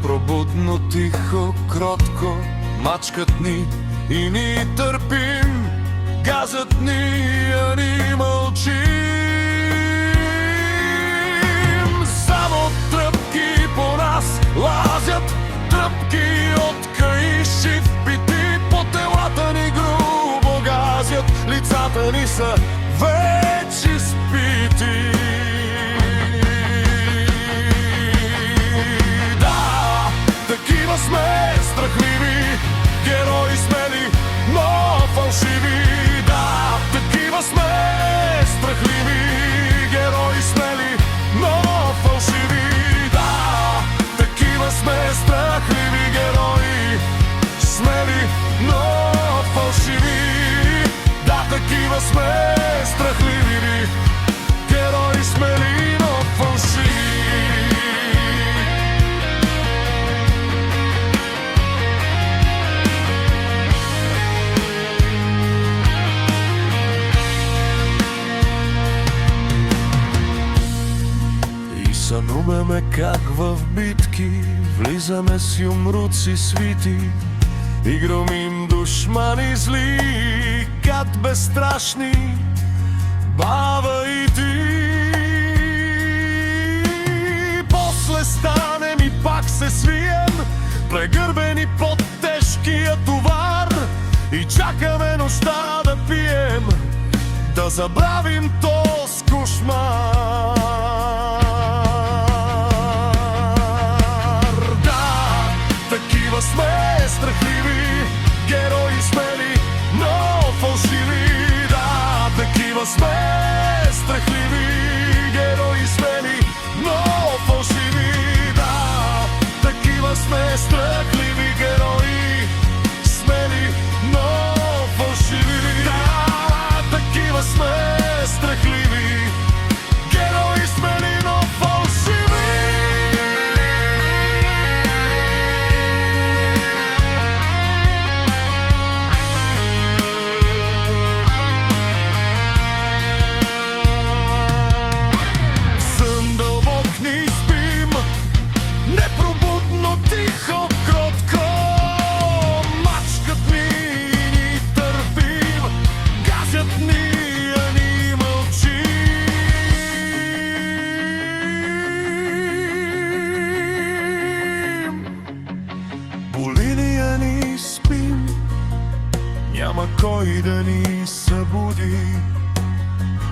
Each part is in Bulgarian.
Непробудно, тихо, кротко мачкат ни и ни търпим. Газът ни, а ни мълчим. Само тръпки по нас лазят, тръпки от каиши впити. По телата ни грубо газят, лицата ни са вече спити. Да, такива сме, страхливи, герои смели, но фалшиви. Да, такива сме, страхливи, герои смели, но фалшиви. Да, такива сме, страхливи, герои смели, но фалшиви. Да, такива сме, страхливи, герои смели, но фалшиви. Сънуваме как в битки влизаме с юмруци свити и громим душмани зли, кат безстрашни баба и ти. После станем и пак се свием, прегърбени под тежкия товар, и чакаме нощта да пием, да забравим тоз кошмар. Такива сме, страхливи, герои смели, но фалшиви. Да, такива сме, страхливи, герои смели, но фалшиви. Да, такива сме, страхливи, герои смели, но фалшиви. Да, такива сме, страхливи, герои смели, но фалшиви. Непробудно, тихо, кротко мачкат ни и ни търпим. Газят ни, а ни мълчим. Боли ни, а ни спим. Няма кой да ни събуди.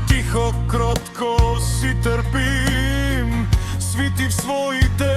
Тихо, кротко си търпим. Свити в своите